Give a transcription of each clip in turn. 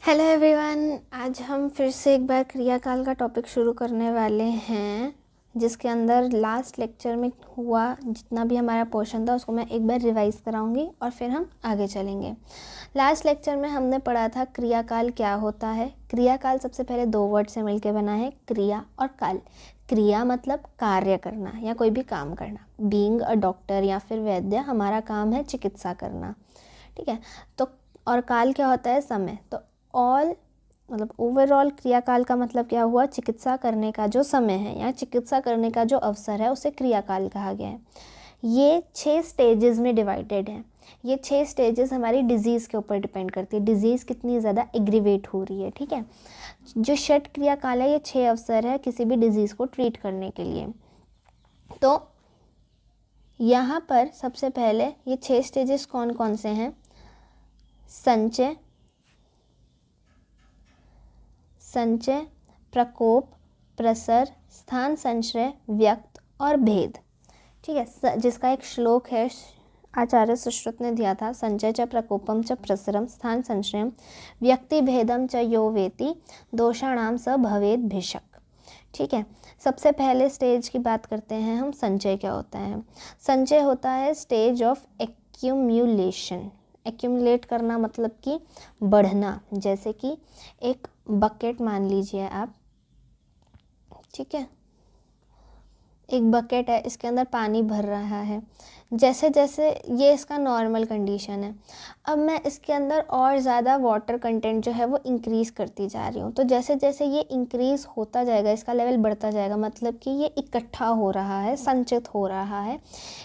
Hello everyone, आज हम फिर से एक बार क्रियाकाल का टॉपिक शुरू करने वाले हैं, जिसके अंदर लास्ट लेक्चर में हुआ जितना भी हमारा पोर्शन था उसको मैं एक बार रिवाइज़ कराऊंगी और फिर हम आगे चलेंगे। लास्ट लेक्चर में हमने पढ़ा था क्रियाकाल क्या होता है। क्रियाकाल सबसे पहले दो वर्ड से मिलकर बना है, क्रिया और काल। क्रिया मतलब कार्य करना या कोई भी काम करना। बीइंग अ डॉक्टर या फिर वैद्य, हमारा काम है चिकित्सा करना, ठीक है। तो और काल क्या होता है, समय। तो ऑल मतलब ओवरऑल क्रियाकाल का मतलब क्या हुआ, चिकित्सा करने का जो समय है या चिकित्सा करने का जो अवसर है उसे क्रियाकाल कहा गया है। ये 6 स्टेजेस में डिवाइडेड है। ये 6 स्टेजेस हमारी डिजीज़ के ऊपर डिपेंड करती है, डिजीज़ कितनी ज़्यादा एग्रीवेट हो रही है, ठीक है। जो षट क्रियाकाल है, ये 6 अवसर है किसी भी डिजीज़ को ट्रीट करने के लिए। तो यहाँ पर सबसे पहले ये 6 स्टेजेस कौन कौन से हैं, संचय, प्रकोप, प्रसर, स्थान संश्रय, व्यक्त और भेद, ठीक है। जिसका एक श्लोक है आचार्य सुश्रुत ने दिया था, संचय च प्रकोपम च प्रसरम स्थान संश्रयम व्यक्ति भेदम च यो वेति दोषाणाम स भवेद भिषक, ठीक है। सबसे पहले स्टेज की बात करते हैं हम, संचय क्या होता है। संचय होता है स्टेज ऑफ एक्यूम्यूलेशन। एक्यूमुलेट करना मतलब कि बढ़ना, जैसे कि एक बकेट मान लीजिए आप, ठीक है। एक बकेट है, इसके अंदर पानी भर रहा है। जैसे जैसे ये इसका नॉर्मल कंडीशन है, अब मैं इसके अंदर और ज़्यादा वाटर कंटेंट जो है वो इंक्रीज़ करती जा रही हूँ। तो जैसे जैसे ये इंक्रीज़ होता जाएगा, इसका लेवल बढ़ता जाएगा, मतलब कि ये इकट्ठा हो रहा है, संचित हो रहा है।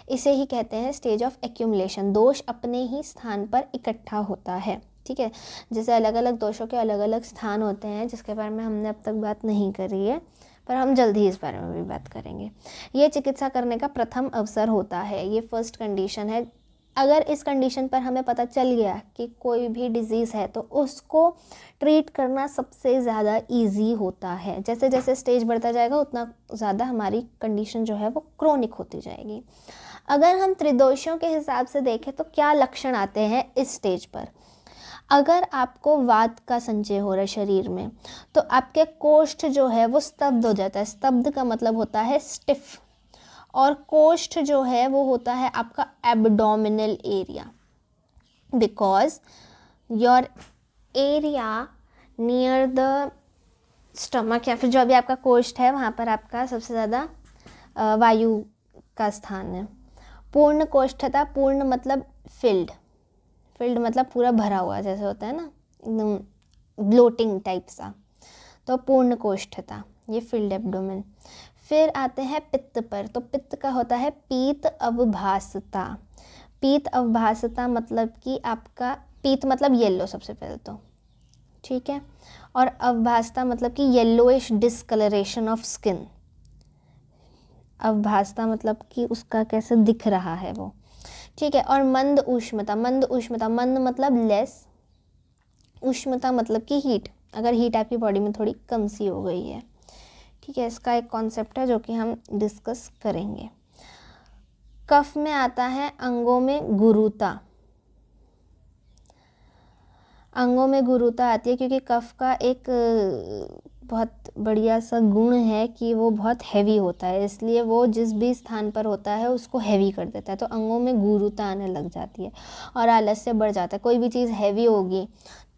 इसे ही कहते हैं स्टेज ऑफ एक्यूमुलेशन। दोष अपने ही स्थान पर इकट्ठा होता है, ठीक है। जैसे अलग अलग दोषों के अलग अलग स्थान होते हैं, जिसके बारे में हमने अब तक बात नहीं करी है, पर हम जल्द ही इस बारे में भी बात करेंगे। ये चिकित्सा करने का प्रथम अवसर होता है, ये फर्स्ट कंडीशन है। अगर इस कंडीशन पर हमें पता चल गया कि कोई भी डिजीज़ है तो उसको ट्रीट करना सबसे ज़्यादा इजी होता है। जैसे जैसे स्टेज बढ़ता जाएगा उतना ज़्यादा हमारी कंडीशन जो है वो क्रोनिक होती जाएगी। अगर हम त्रिदोषियों के हिसाब से देखें तो क्या लक्षण आते हैं इस स्टेज पर। अगर आपको वात का संचय हो रहा है शरीर में, तो आपके कोष्ठ जो है वो स्तब्ध हो जाता है। स्तब्ध का मतलब होता है स्टिफ, और कोष्ठ जो है वो होता है आपका abdominal area, because your area near the stomach या फिर जो भी आपका कोष्ठ है वहाँ पर आपका सबसे ज़्यादा वायु का स्थान है। पूर्ण कोष्ठता, पूर्ण मतलब फिल्ड, फिल्ड मतलब पूरा भरा हुआ, जैसे होता है ना एकदम ब्लोटिंग टाइप सा, तो पूर्ण कोष्ठता, ये फिल्ड एब्डोमेन। फिर आते हैं पित्त पर, तो पित्त का होता है पीत अवभासता। पीत अवभासता मतलब कि आपका पीत मतलब येलो सबसे पहले तो, ठीक है, और अवभासता मतलब कि येलोइश डिस्कलरेशन ऑफ स्किन। अवभासता मतलब कि उसका कैसे दिख रहा है वो, ठीक है। और मंद ऊष्मता, मंद ऊष्मता, मंद मतलब लेस, ऊष्मता मतलब कि हीट, अगर हीट आपकी बॉडी में थोड़ी कम सी हो गई है, ठीक है। इसका एक कॉन्सेप्ट है जो कि हम डिस्कस करेंगे। कफ में आता है अंगों में गुरुता। अंगों में गुरुता आती है क्योंकि कफ का एक बहुत बढ़िया सा गुण है कि वो बहुत हैवी होता है, इसलिए वो जिस भी स्थान पर होता है उसको हैवी कर देता है। तो अंगों में गुरुता आने लग जाती है और आलस्य बढ़ जाता है। कोई भी चीज़ हैवी होगी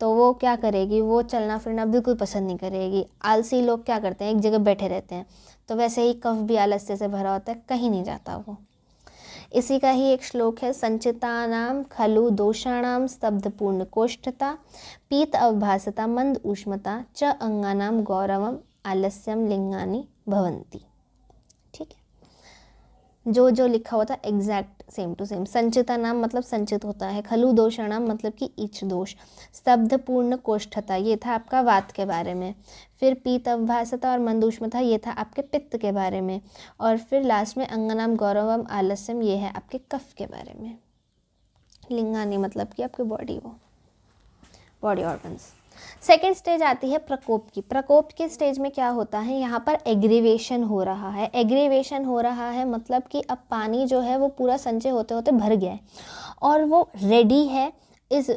तो वो क्या करेगी, वो चलना फिरना बिल्कुल पसंद नहीं करेगी। आलसी लोग क्या करते हैं, एक जगह बैठे रहते हैं। तो वैसे ही कफ भी आलस्य से भरा होता है, कहीं नहीं जाता वो। इसी का ही एक श्लोक है, संचितानाम खलु दोषाणाम स्तब्ध पूर्ण कोष्ठता पीत अवभासता मंद ऊष्मता च अंगानाम गौरवम आलस्यम लिंगानि भवंती, ठीक है। जो जो लिखा होता है एग्जैक्ट सेम टू सेम। संचिता नाम मतलब संचित होता है, खलु दोषाणाम मतलब कि इच दोष, स्तब्ध पूर्ण कोष्ठता ये था आपका वात के बारे में, फिर पीत अवभासता और मंदूष्मता ये था आपके पित्त के बारे में, और फिर लास्ट में अंगनाम गौरवम आलस्यम ये है आपके कफ के बारे में। लिंगानी मतलब कि आपकी बॉडी, वो बॉडी ऑर्गन्स। सेकेंड स्टेज आती है प्रकोप की। प्रकोप के स्टेज में क्या होता है, यहाँ पर एग्रीवेशन हो रहा है। एग्रीवेशन हो रहा है मतलब कि अब पानी जो है वो पूरा संचय होते होते भर गया है और वो रेडी है इस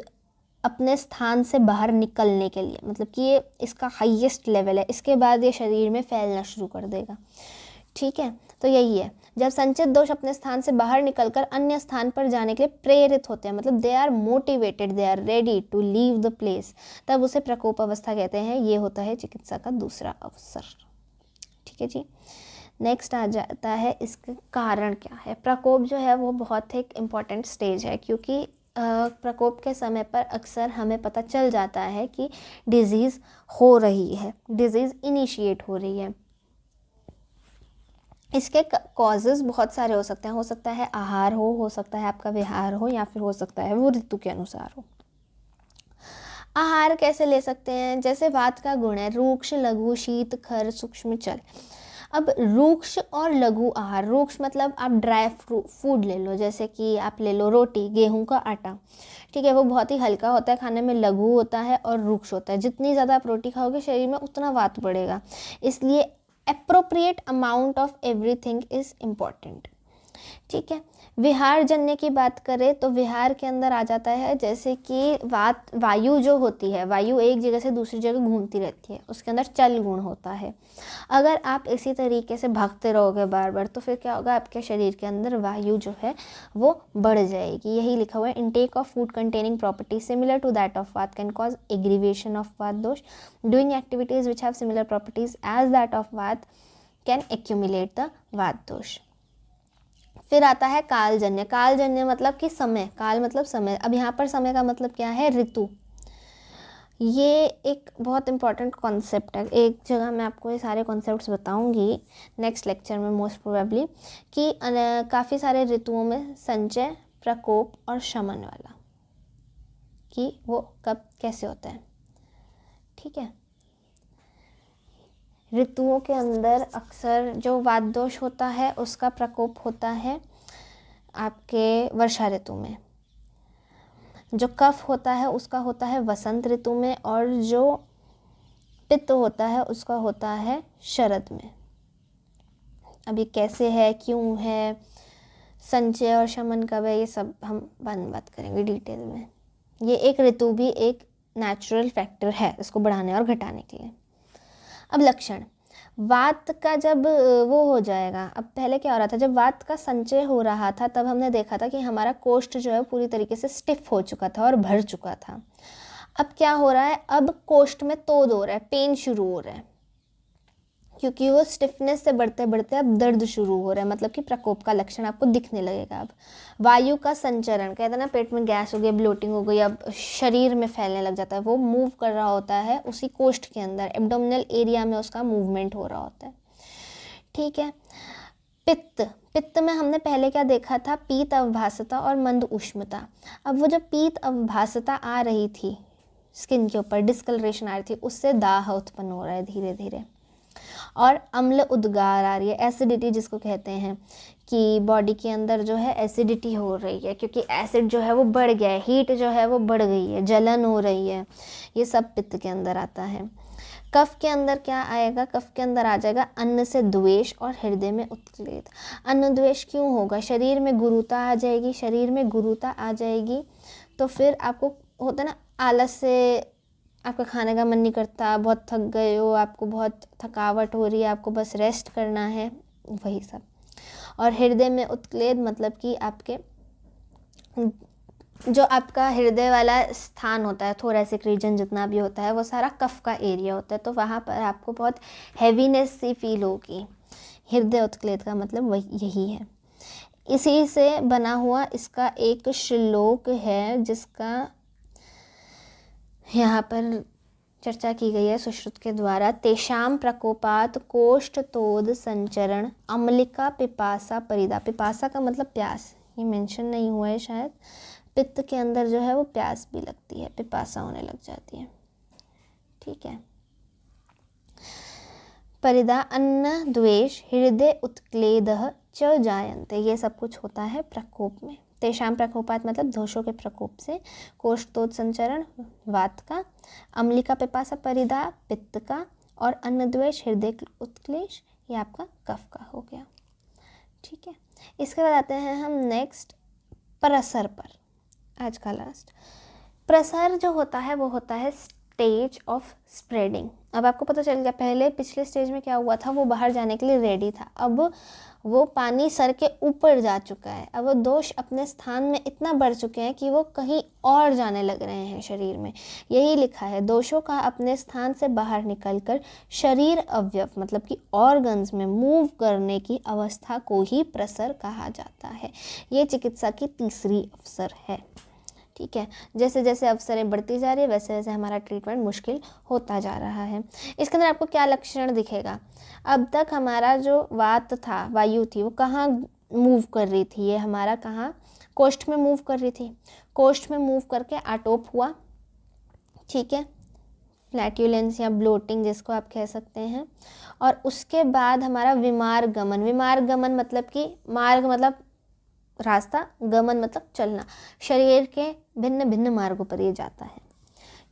अपने स्थान से बाहर निकलने के लिए, मतलब कि ये इसका हाईएस्ट लेवल है, इसके बाद ये शरीर में फैलना शुरू कर देगा। ठीक है, तो यही है, जब संचित दोष अपने स्थान से बाहर निकलकर अन्य स्थान पर जाने के लिए प्रेरित होते हैं, मतलब they are motivated, they are ready to leave the place, तब उसे प्रकोप अवस्था कहते हैं। ये होता है चिकित्सा का दूसरा अवसर। ठीक है जी। नेक्स्ट आ जाता है इसका कारण क्या है। प्रकोप जो है वो बहुत एक इम्पॉर्टेंट स्टेज है, क्योंकि प्रकोप के समय पर अक्सर हमें पता चल जाता है कि डिजीज़ हो रही है, डिजीज़ इनिशिएट हो रही है। इसके कॉजेज़ बहुत सारे हो सकते हैं, हो सकता है आहार हो सकता है आपका विहार हो, या फिर हो सकता है वो ऋतु के अनुसार हो। आहार कैसे ले सकते हैं, जैसे वात का गुण है रूक्ष, लघु, शीत, खर, सूक्ष्म, चल। अब रूक्ष और लघु आहार, रूक्ष मतलब आप ड्राई फूड ले लो, जैसे कि आप ले लो रोटी, गेहूं का आटा, ठीक है, वो बहुत ही हल्का होता है खाने में, लघु होता है और रूक्ष होता है। जितनी ज़्यादा आप रोटी खाओगे शरीर में उतना वात बढ़ेगा, इसलिए appropriate amount of everything is important. ठीक है, विहार जन्य की बात करें तो विहार के अंदर आ जाता है जैसे कि वायु जो होती है, वायु एक जगह से दूसरी जगह घूमती रहती है, उसके अंदर चल गुण होता है। अगर आप इसी तरीके से भागते रहोगे बार बार तो फिर क्या होगा, आपके शरीर के अंदर वायु जो है वो बढ़ जाएगी। यही लिखा हुआ है, intake of food containing properties similar to that of vata can cause aggravation of vata dosha, doing activities which have similar properties as that of vata can accumulate the vata dosha. फिर आता है कालजन्य। कालजन्य मतलब कि समय, काल मतलब समय। अब यहाँ पर समय का मतलब क्या है, ऋतु। ये एक बहुत इंपॉर्टेंट कॉन्सेप्ट है, एक जगह मैं आपको ये सारे कॉन्सेप्ट्स बताऊंगी नेक्स्ट लेक्चर में मोस्ट प्रोबेबली, कि काफ़ी सारे ऋतुओं में संचय, प्रकोप और शमन वाला, कि वो कब कैसे होता है। ठीक है, ऋतुओं के अंदर अक्सर जो वात दोष होता है उसका प्रकोप होता है आपके वर्षा ऋतु में, जो कफ होता है उसका होता है वसंत ऋतु में, और जो पित्त होता है उसका होता है शरद में। अब ये कैसे है, क्यों है, संचय और शमन कब है, ये सब हम बाद में बात करेंगे डिटेल में। ये एक ऋतु भी एक नेचुरल फैक्टर है इसको बढ़ाने और घटाने के लिए। अब लक्षण, वात का जब वो हो जाएगा, अब पहले क्या हो रहा था, जब वात का संचय हो रहा था तब हमने देखा था कि हमारा कोष्ठ जो है पूरी तरीके से स्टिफ हो चुका था और भर चुका था। अब क्या हो रहा है, अब कोष्ठ में तोद हो रहा है, पेन शुरू हो रहा है, क्योंकि वो स्टिफनेस से बढ़ते बढ़ते अब दर्द शुरू हो रहा है, मतलब कि प्रकोप का लक्षण आपको दिखने लगेगा। अब वायु का संचरण, कहते हैं ना पेट में गैस हो गई, ब्लोटिंग हो गई, अब शरीर में फैलने लग जाता है, वो मूव कर रहा होता है उसी कोष्ठ के अंदर, एब्डोमिनल एरिया में उसका मूवमेंट हो रहा होता है। ठीक है, पित्त, पित्त में हमने पहले क्या देखा था, पीत अवभासता और मंद उष्णता। अब वो जब पीत अवभासता आ रही थी स्किन के ऊपर, डिस्कलरेशन आ रही थी, उससे दाह उत्पन्न हो रहा है धीरे धीरे, और अम्ल उद्गार आ रही है, एसिडिटी जिसको कहते हैं, कि बॉडी के अंदर जो है एसिडिटी हो रही है, क्योंकि एसिड जो है वो बढ़ गया है, हीट जो है वो बढ़ गई है, जलन हो रही है, ये सब पित्त के अंदर आता है। कफ के अंदर क्या आएगा, कफ के अंदर आ जाएगा अन्न से द्वेष और हृदय में उत्क्लेद। अन्न द्वेष क्यों होगा, शरीर में गुरुता आ जाएगी, शरीर में गुरुता आ जाएगी तो फिर आपको होता है ना आलस से, आपका खाने का मन नहीं करता, बहुत थक गए हो, आपको बहुत थकावट हो रही है, आपको बस रेस्ट करना है, वही सब। और हृदय में उत्क्लेद मतलब कि आपके जो आपका हृदय वाला स्थान होता है, थोरैसिक रीजन जितना भी होता है, वो सारा कफ का एरिया होता है, तो वहाँ पर आपको बहुत हैवीनेस सी फील होगी। हृदय उत्क्लेद का मतलब वही यही है। इसी से बना हुआ इसका एक श्लोक है जिसका यहाँ पर चर्चा की गई है सुश्रुत के द्वारा। तेषाम प्रकोपात कोष्ठतोद संचरण अम्लिका पिपासा परिदा। पिपासा का मतलब प्यास, ये मेंशन नहीं हुआ है शायद। पित्त के अंदर जो है वो प्यास भी लगती है, पिपासा होने लग जाती है। ठीक है, परिदा अन्न द्वेष हृदय उत्क्लेदः च जायन्ते, ये सब कुछ होता है प्रकोप में। तेषाम प्रकोपात मतलब दोषों के प्रकोप से, कोष्ठतोद संचरण वात का, अम्लिका पिपासा परिदा पित्त का, और अन्न द्वेष हृदय उत्क्लेश ये आपका कफ का हो गया। ठीक है, इसके बाद आते हैं हम नेक्स्ट प्रसर पर, आज का लास्ट। प्रसार जो होता है वो होता है स्टेज ऑफ स्प्रेडिंग। अब आपको पता चल गया, पहले पिछले स्टेज में क्या हुआ था, वो बाहर जाने के लिए रेडी था, अब वो पानी सर के ऊपर जा चुका है, अब वो दोष अपने स्थान में इतना बढ़ चुके हैं कि वो कहीं और जाने लग रहे हैं शरीर में। यही लिखा है, दोषों का अपने स्थान से बाहर निकलकर शरीर अवयव मतलब कि ऑर्गन्स में मूव करने की अवस्था को ही प्रसर कहा जाता है। ये चिकित्सा की तीसरी अवसर है। ठीक है, जैसे जैसे अवसरें बढ़ती जा रही है वैसे वैसे हमारा ट्रीटमेंट मुश्किल होता जा रहा है। इसके अंदर आपको क्या लक्षण दिखेगा, अब तक हमारा जो वात था, वायु थी, वो कहाँ मूव कर रही थी, ये हमारा कहाँ, कोष्ठ में मूव कर रही थी, कोष्ठ में मूव करके आटोप हुआ। ठीक है, फ्लैट्यूलेंस या ब्लोटिंग जिसको आप कह सकते हैं। और उसके बाद हमारा विमार गमन, विमार गमन मतलब कि मार्ग मतलब रास्ता, गमन मतलब चलना, शरीर के भिन्न भिन्न मार्गों पर ये जाता है।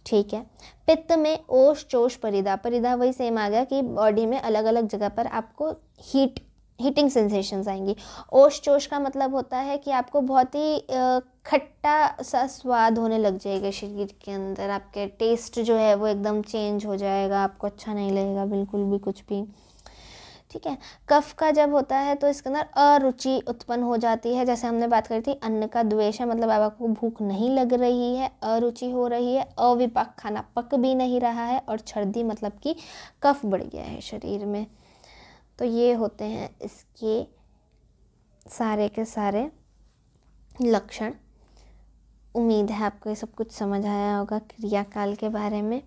ठीक है, पित्त में ओष चोष परिधा, परिधा वही सेम आ गया कि बॉडी में अलग अलग जगह पर आपको हीटिंग सेंसेशंस आएंगी। ओष चोष का मतलब होता है कि आपको बहुत ही खट्टा सा स्वाद होने लग जाएगा शरीर के अंदर, आपके टेस्ट जो है वो एकदम चेंज हो जाएगा, आपको अच्छा नहीं लगेगा बिल्कुल भी कुछ भी। ठीक है, कफ का जब होता है तो इसके अंदर अरुचि उत्पन्न हो जाती है, जैसे हमने बात करी थी अन्न का द्वेष है, मतलब आपको भूख नहीं लग रही है, अरुचि हो रही है, अविपाक खाना पक भी नहीं रहा है, और छर्दी मतलब कि कफ बढ़ गया है शरीर में। तो ये होते हैं इसके सारे के सारे लक्षण। उम्मीद है आपको ये सब कुछ समझ आया होगा क्रियाकाल के बारे में।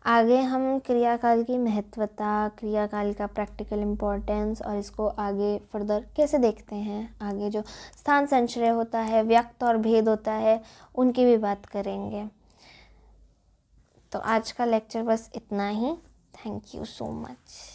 आगे हम क्रियाकाल की महत्वता, क्रियाकाल का प्रैक्टिकल इम्पोर्टेंस और इसको आगे फर्दर कैसे देखते हैं, आगे जो स्थान संचय होता है, व्यक्त और भेद होता है, उनकी भी बात करेंगे। तो आज का लेक्चर बस इतना ही। Thank you so much.